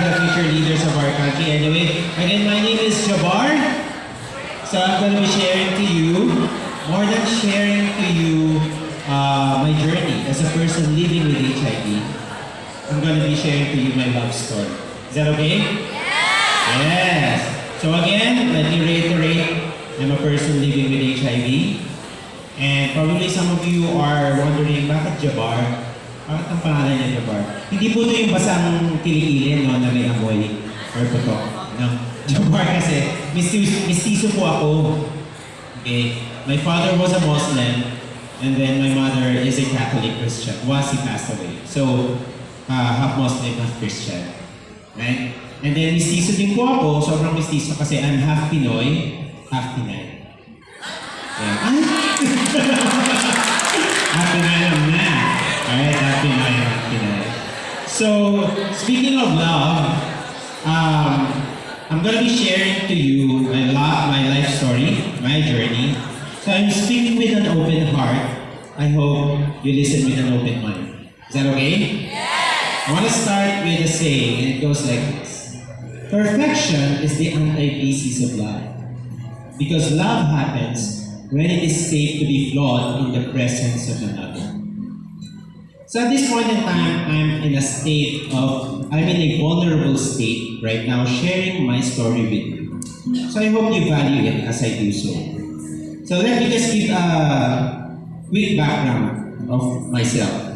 the future leaders of our country. Anyway, again, my name is Jabbar. So I'm going to be sharing to you, more than sharing to you my journey as a person living with HIV. I'm going to be sharing to you my love story. Is that okay? Yes. So again, let me reiterate, I'm a person living with HIV. And probably some of you are wondering, bakit Jabbar? Bakit ang pangalan niya Jabbar? Hindi po ito yung basang kilikilin, no, na may amoy or putok. No? Jabbar kasi, mistiso po ako. Okay. My father was a Muslim, and then my mother is a Catholic Christian. He passed away. So, half Muslim, half Christian. Right? And then mistiso din po ako, sobrang mistiso kasi I'm half Pinoy, half Pinay. Yeah. Happy na na. Alright, happy na. So, speaking of love, I'm gonna be sharing to you my life story, my journey. So I'm speaking with an open heart. I hope you listen with an open mind. Is that okay? Yes! I want to start with a saying, and it goes like this. Perfection is the antithesis of love. Because love happens when it is safe to be flawed in the presence of another. So at this point in time, I'm in a vulnerable state right now, sharing my story with you. So I hope you value it as I do so. So let me just give a quick background of myself.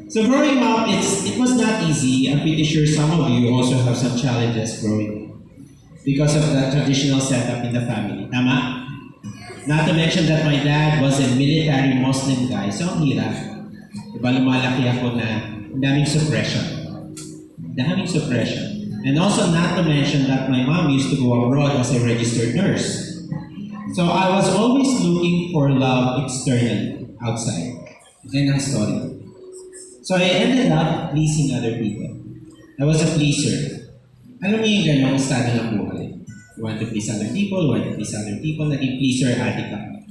So growing up, it was not easy. I'm pretty sure some of you also have some challenges growing up because of the traditional setup in the family. Tama? Not to mention that my dad was a military Muslim guy, so ang hirap. Diba, lumalaki ako na daming suppression. And also not to mention that my mom used to go abroad as a registered nurse. So I was always looking for love externally, outside. Yan ang story. So I ended up pleasing other people. I was a pleaser. Alam niyo yung gano'ng estado ng buhay? You want to please other people, naging pleaser addict ako.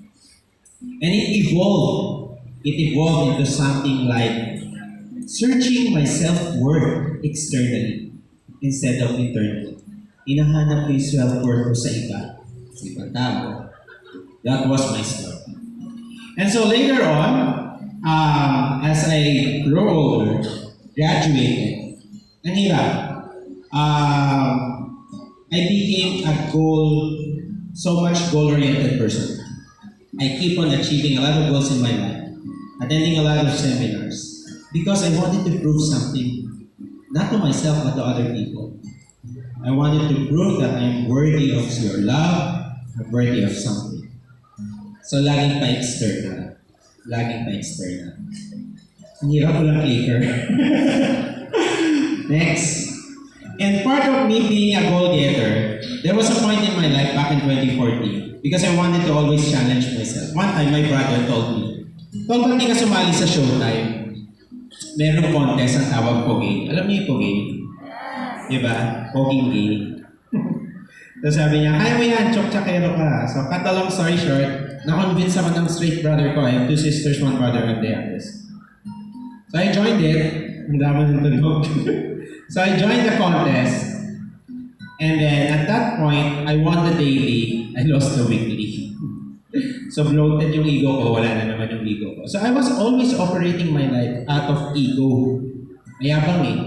And it evolved into something like searching my self-worth externally instead of internally. Hinahanap ko yung self-worth ko sa ibang tao. That was my story. And so later on, as I grew older, graduated, ang hirap. I became so much goal-oriented person. I keep on achieving a lot of goals in my life, attending a lot of seminars, because I wanted to prove something, not to myself, but to other people. I wanted to prove that I'm worthy of your love, I'm worthy of something. So laging pa-external. Ang hirap ko lang clicker. Next. And part of me being a goal-getter, there was a point in my life back in 2014 because I wanted to always challenge myself. One time, my brother told me, "Tol, ba't di ka sumali sa Showtime? Merong contest ang tawag Pogi." Alam niyo yung Pogi? Diba? Poging gay. So sabi niya, "Kaya mo yan, chok-chakero ka." So cut a long story short, na-convince ako ng straight brother ko. I have 2 sisters, 1 brother, and the youngest. So I joined it. Ang dami ng tunog. So I joined the contest, and then at that point, I won the daily, I lost the weekly. So bloated yung ego ko, wala na naman yung ego ko. So I was always operating my life out of ego. Mayabang eh.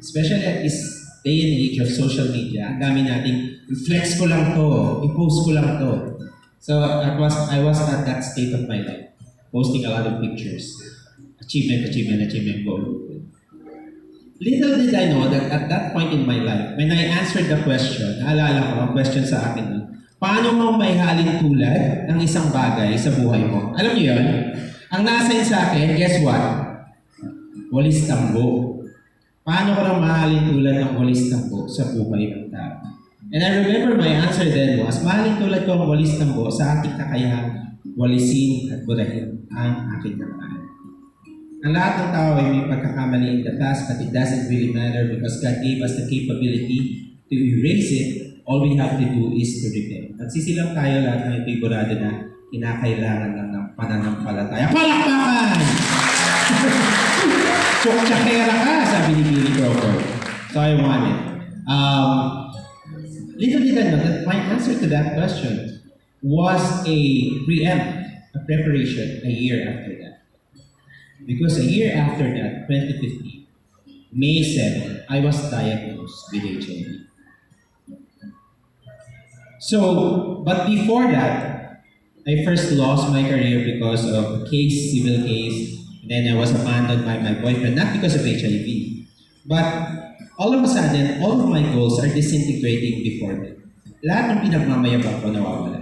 Especially at this day and age of social media, ang dami nating flex ko lang to, i-post ko lang to. So I was at that state of my life, posting a lot of pictures. Achievement, goal. Little did I know that at that point in my life, when I answered the question, naalala ko ang question sa akin, paano mo may halin tulad ng isang bagay sa buhay mo? Alam niyo yun? Ang nasa sa akin, guess what? Walis tambo. Paano ko lang mahalin tulad ng walis tambo sa buhay ng tao? And I remember my answer then was, mahalin tulad ko ang walis tambo sa aking kakayahang walisin at burahin ang aking kamay. Ang lahat ng tao ay may pagkakamali in the past, but it doesn't really matter because God gave us the capability to erase it. All we have to do is to repent. At sisilang tayo lahat ng figurado na kinakailangan lang ng pananampalataya. Palakpakan! Chok-chakera ka, sabi ni Billy Crawford. So I want it. Um, Little did I know that my answer to that question was a preempt, a preparation a year after that. Because a year after that, 2015, May 7, I was diagnosed with HIV. So, but before that, I first lost my career because of a case, civil case. Then I was abandoned by my boyfriend, not because of HIV. But all of a sudden, all of my goals are disintegrating before me. Lahat ng pinagmamayabang ko nawawala.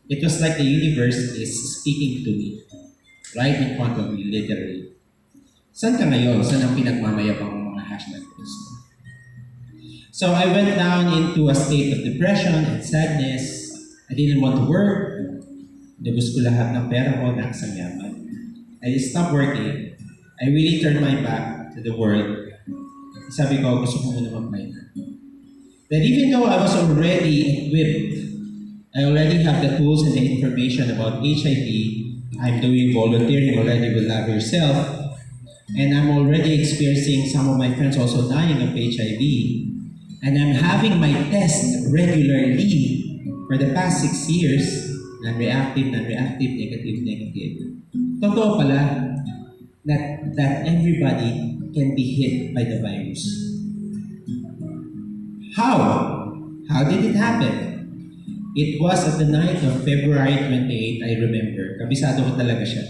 It was like the universe is speaking to me, right in front of me, literally. Saan ka ngayon? Saan ang pinagmamayabang ng mga hashtag goals mo? So I went down into a state of depression and sadness. I didn't want to work. Nabus ko lahat ng pera ko, nakasang yaman. I stopped working. I really turned my back to the world. Sabi ko, gusto ko muna mag-minor. That even though I was already equipped, I already have the tools and the information about HIV, I'm doing volunteering already with Love Yourself, and I'm already experiencing some of my friends also dying of HIV, and I'm having my test regularly for the past 6 years, non-reactive, negative. Totoo pala that everybody can be hit by the virus. How? How did it happen? It was at the night of February 28, I remember. Kabisado ko talaga siya.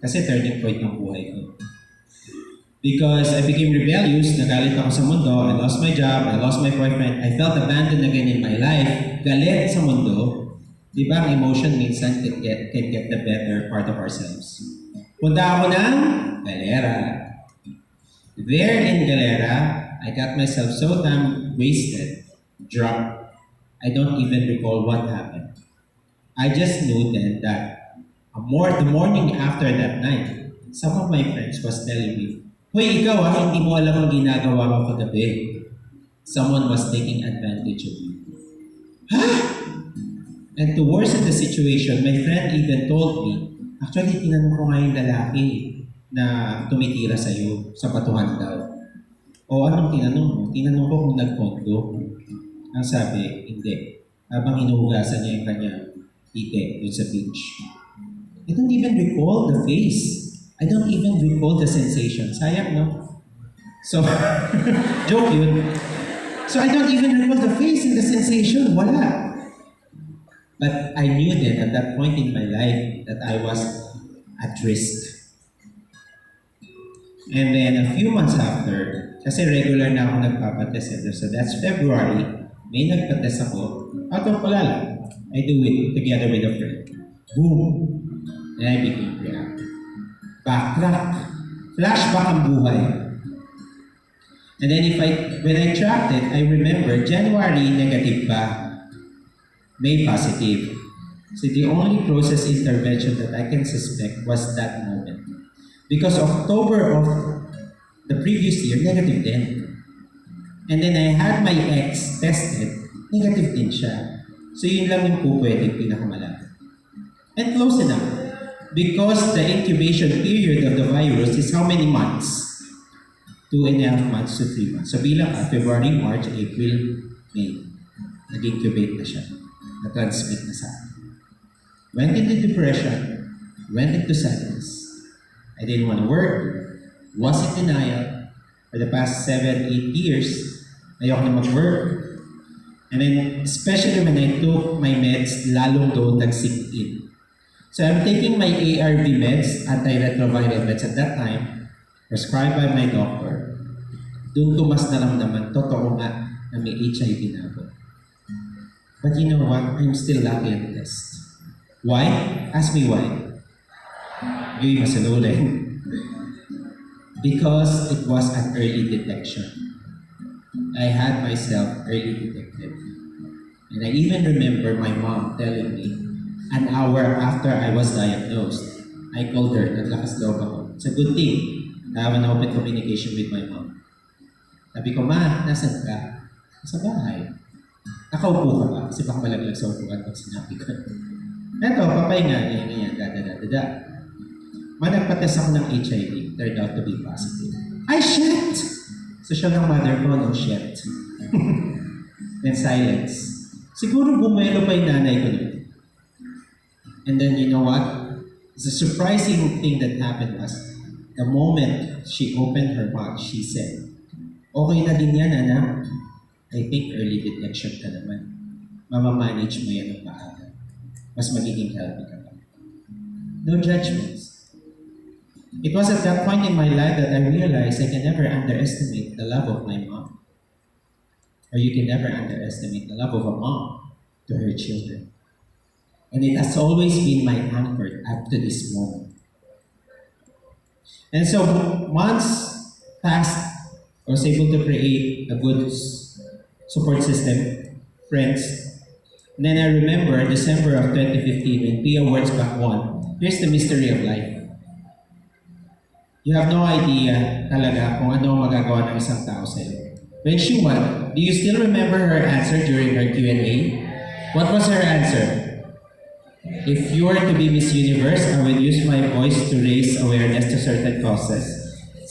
Kasi turning point ng buhay ko. Because I became rebellious, nagalit ako sa mundo, I lost my job, I lost my boyfriend, I felt abandoned again in my life, galit sa mundo. Di ba ang emotion minsan can get the better part of ourselves. Punta ako ng Galera. There in Galera, I got myself so damn wasted, drunk. I don't even recall what happened. I just knew then that the morning after that night, some of my friends was telling me, "Hoy, ikaw hindi mo alam ang ginagawa mo kagabi. Someone was taking advantage of you." Huh? And to worsen the situation, my friend even told me, actually, tinanong ko nga yung lalaki na tumitira sa'yo sa batuhan daw. O anong tinanong mo? Tinanong ko kung nagkondo. Ang sabi, hindi. Habang hinuhugasan niya yung kanyang ite dun sa beach. I don't even recall the face. I don't even recall the sensation. Sayang, no? So, joke yun. So I don't even recall the face and the sensation. Wala. But I knew then at that point in my life that I was at risk. And then a few months after, kasi regular na ako nagpapatest. So that's February, may nagpatest ako. Out of palala, I do it together with a friend. Boom! And I became reactive. Backtrack. Flashback ang buhay. And then when I tracked it, I remember January negative pa. May positive. So the only process intervention that I can suspect was that moment. Because October of the previous year, negative din. And then I had my ex tested, negative din siya. So yun lang yung po pwedeng pinakamalapit. And close enough. Because the incubation period of the virus is how many months? 2.5 months to 3 months. So bilang February, March, April, May. Nag-incubate na siya. Na-transmit na sa akin. Went into depression, went into sadness. I didn't want to work, was in denial. For the past 7-8 years, ayoko na mag-work. And then, especially when I took my meds, lalong doon nag-sink in. So I'm taking my ARV meds, antiretroviral meds at that time, prescribed by my doctor. Doon ko mas naramdaman, totoo nga na may HIV na ako. But you know what? I'm still lucky at test. Why? Ask me why. Yung masalurin. Because it was an early detection. I had myself early detected. And I even remember my mom telling me, an hour after I was diagnosed, I called her, naglakas loob ako. It's a good thing. I have an open communication with my mom. Sabi ko, "Ma, nasan ka?" "Sa bahay." "Nakaupo ka ba?" Kasi baka malaglag sa upuan pag sinabi ko. "Eto, papahinga, ganyan, da. Nagpatest ako ng HIV, turned out to be positive." Ay, shit! So siya ng mother ko, no shit. Then silence. Siguro bumuelo pa yung nanay ko nun. And then you know what? The surprising thing that happened was, the moment she opened her mouth, she said, "Okay na din yan, anak. I think early detection ka naman. Mamamanage mo yan ng maaga. Mas magiging healthy ka pa." No judgments. It was at that point in my life that I realized I can never underestimate the love of my mom. Or you can never underestimate the love of a mom to her children. And it has always been my anchor up to this moment. And so once passed, I was able to create a good support system, friends. And then I remember December of 2015 when Pia Words Back won. Here's the mystery of life. You have no idea talaga kung ano ang magagawa ng isang tao sa'yo. When she won, do you still remember her answer during her Q&A? What was her answer? "If you were to be Miss Universe, I will use my voice to raise awareness to certain causes,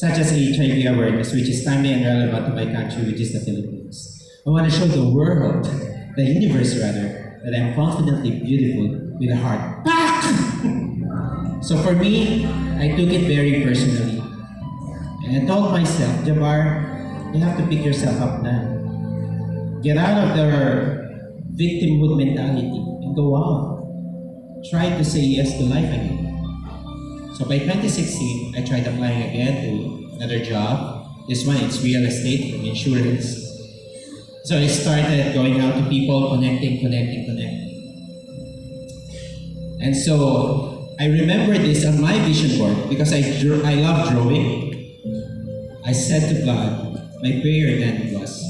such as HIV awareness, which is timely and relevant to my country, which is the Philippines. I want to show the world, the universe rather, that I'm confidently beautiful with a heart." So for me, I took it very personally. And I told myself, Jabbar, you have to pick yourself up now. Get out of the victimhood mentality and go out. Try to say yes to life again. So by 2016, I tried applying again to another job. This one, it's real estate and insurance. So I started going out to people, connecting. And so I remember this on my vision board because I love drawing. I said to God, my prayer then was,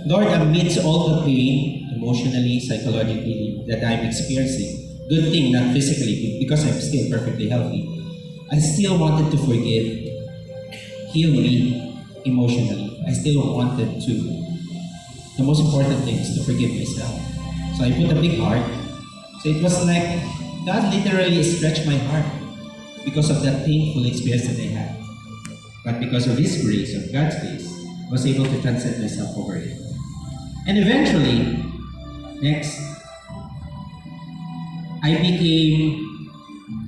"Lord, amidst all the pain, emotionally, psychologically, that I'm experiencing, good thing, not physically, because I'm still perfectly healthy, I still wanted to forgive, heal me emotionally. I still wanted to. The most important thing is to forgive myself." So I put a big heart. So it was like God literally stretched my heart because of that painful experience that I had. But because of His grace, of God's grace, I was able to transcend myself over it. And eventually, next, I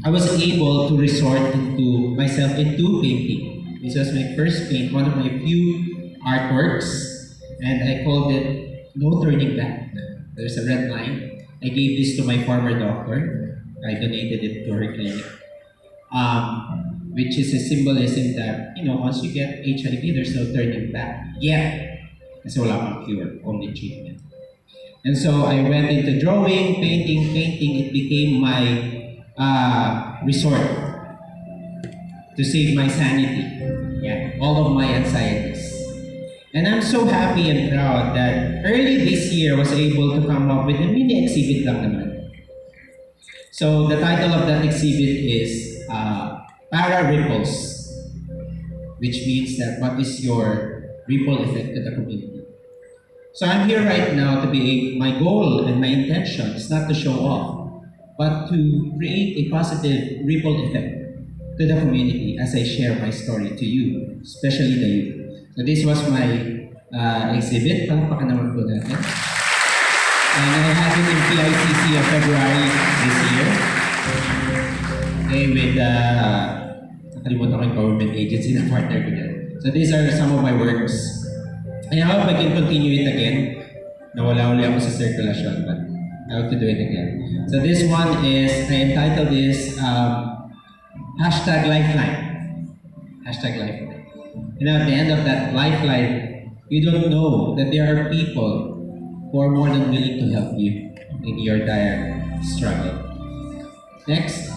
was able to resort into myself into painting. This was my first paint, one of my few artworks, and I called it "No Turning Back." There's a red line. I gave this to my former doctor. I donated it to her clinic, which is a symbolism that, once you get HIV, there's no turning back. Yeah. Kasi wala pang cure, only treatment. And so I went into drawing, painting. It became my resort to save my sanity. Yeah, all of my anxieties. And I'm so happy and proud that early this year I was able to come up with a mini exhibit lang naman. So the title of that exhibit is Para Ripples, which means that what is your ripple effect to the community. So I'm here right now to my goal and my intention is not to show off, but to create a positive ripple effect to the community as I share my story to you, especially the youth. So this was my exhibit. Palakpakan naman po natin. And I had it in PICC of February this year. Okay, with nakalimutan ko yung government agency na partner ko dyan. So these are some of my works. I hope I can continue it again. Nawala uli ako sa circulation, but I hope to do it again. So this one is, I entitled this #Lifeline. #Lifeline. And at the end of that lifeline, you don't know that there are people who are more than willing to help you in your dire struggle. Next.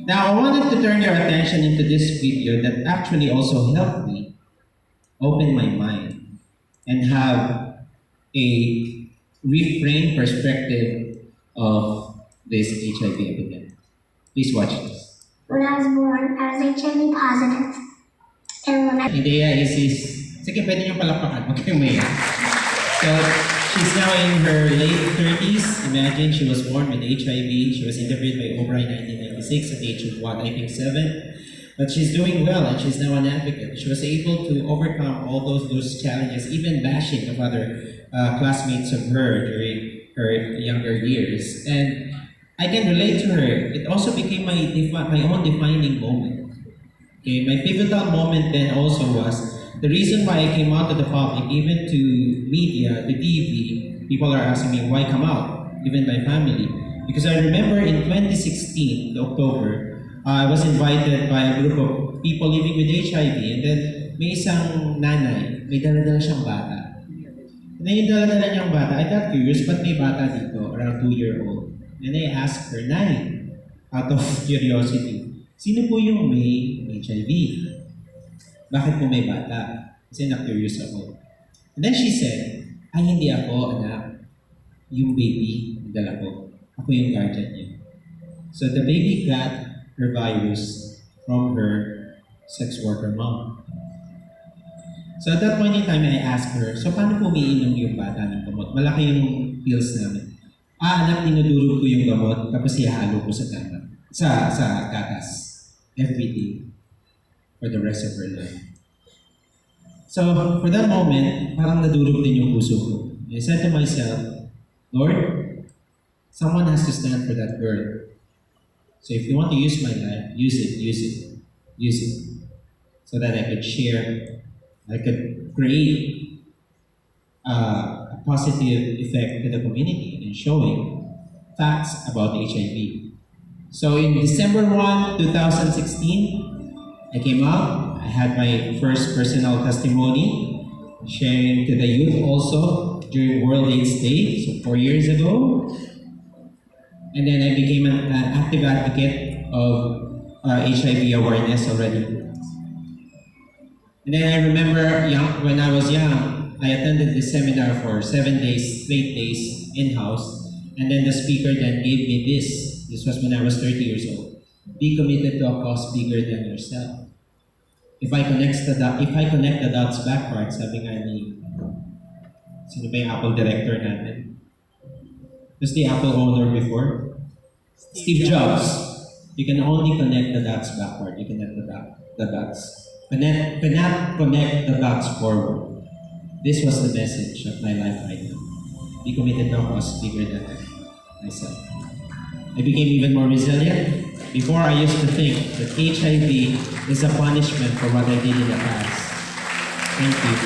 Now, I wanted to turn your attention into this video that actually also helped me open my mind and have a reframed perspective of this HIV epidemic. Please watch this. When I was born, I was HIV positive. And when I... Idea is, sige, pwede niyong palakpakan. Okay, may So, she's now in her late 30s. Imagine, she was born with HIV. She was interviewed by Oprah in 1996 at the age of what, I think 7. But she's doing well and she's now an advocate. She was able to overcome all those challenges, even bashing of other classmates of her during her younger years. And I can relate to her. It also became my own defining moment. Okay, my pivotal moment then also was the reason why I came out to the public, even to media, to TV. People are asking me why come out, even my family. Because I remember in 2016, the October, I was invited by a group of people living with HIV, and then may isang nanay, may dala-dala siyang bata. And then yung dala-dala niyang bata, I got curious, but may bata dito, around 2-year-old. And I asked her, Nay, out of curiosity, sino po yung may HIV? Bakit po may bata? Kasi na-curious ako. And then she said, ay hindi ako, anak. Yung baby, dala ko. Ako yung guardian niya. So the baby got her virus from her sex worker mom. So at that point in time, I asked her, so paano po umiinom yung bata ng gamot? Malaki yung pills namin. Anak, dinudurog ko yung gamot, tapos ihalo ko sa kama. Sa gatas. Every day. For the rest of her life. So, for that moment, parang nadurog din yung puso ko. I said to myself, Lord, someone has to stand for that girl. So if you want to use my life, use it. So that I could share, I could create a positive effect to the community in showing facts about HIV. So in December 1, 2016, I came out. I had my first personal testimony, sharing to the youth also during World AIDS Day, so 4 years ago. And then I became an active advocate of HIV awareness already. And then I remember when I was young, I attended this seminar for 7 days, straight days, in-house. And then the speaker then gave me this. This was when I was 30 years old. Be committed to a cause bigger than yourself. If I connect the dots backwards, sabi nga ni, sino ba yung Apple director natin? Who's the Apple owner before? Steve Jobs. You can only connect the dots backward. You connect the dots. Cannot connect the dots forward. This was the message of my life right now. Be committed to a cause bigger than myself. I became even more resilient. Before, I used to think that HIV is a punishment for what I did in the past. Thank you.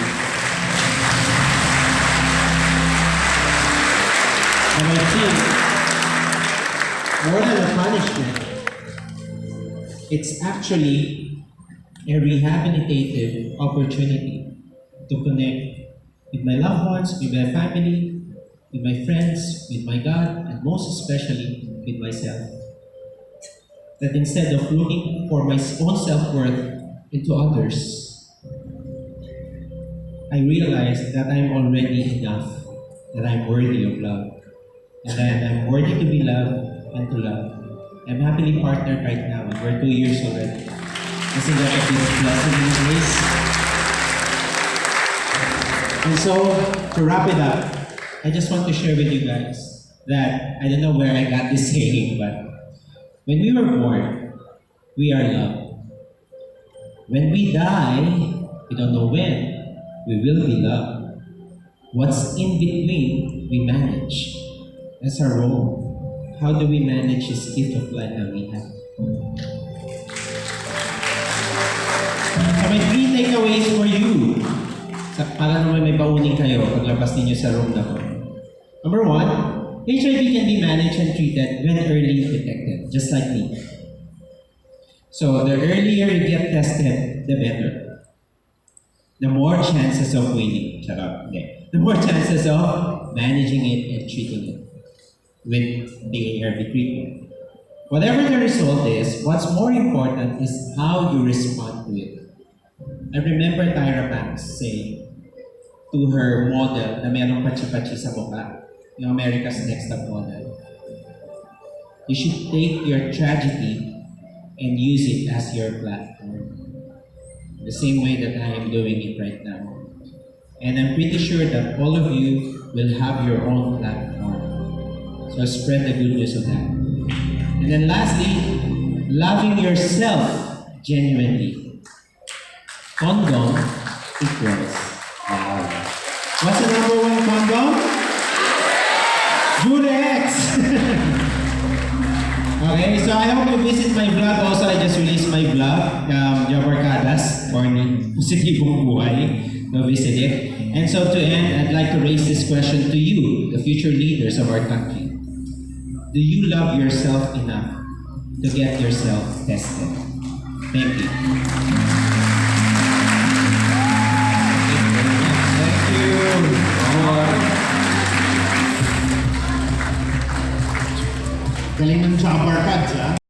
And I think, more than a punishment, it's actually a rehabilitative opportunity to connect with my loved ones, with my family, with my friends, with my God, and most especially with myself. That instead of looking for my own self-worth into others, I realized that I'm already enough, that I'm worthy of love, and that I'm worthy to be loved and to love. I'm happily partnered right now, and we're 2 years already. Isn't that a big blessing and grace? And so, to wrap it up, I just want to share with you guys that I don't know where I got this saying, but when we were born, we are loved. When we die, we don't know when we will be loved. What's in between, we manage. That's our role. How do we manage this gift of life that we have? So my 3 takeaways for you. Para naman may baunin kayo paglabas ninyo sa room na to. Number 1, HIV can be managed and treated when early detected, just like me. So the earlier you get tested, the better. The more chances of winning. Okay. The more chances of managing it and treating it with the ARV treatment. Whatever the result is, what's more important is how you respond to it. I remember Tyra Banks saying to her model na merong pachi-pachi sa mukha, yung America's Next Top Model, you should take your tragedy and use it as your platform. The same way that I am doing it right now. And I'm pretty sure that all of you will have your own platform. So spread the good news of that. And then lastly, loving yourself Genuinely. Condom equals love. What's the number one condom? Durex! Okay, so I hope you visit my vlog. Also, I just released my vlog, Jabarkadas, or Positibong Buhay. Go visit it. And so to end, I'd like to raise this question to you, the future leaders of our country. Do you love yourself enough to get yourself tested? Thank you. Thank you. Galing ng Jabarkads, ha?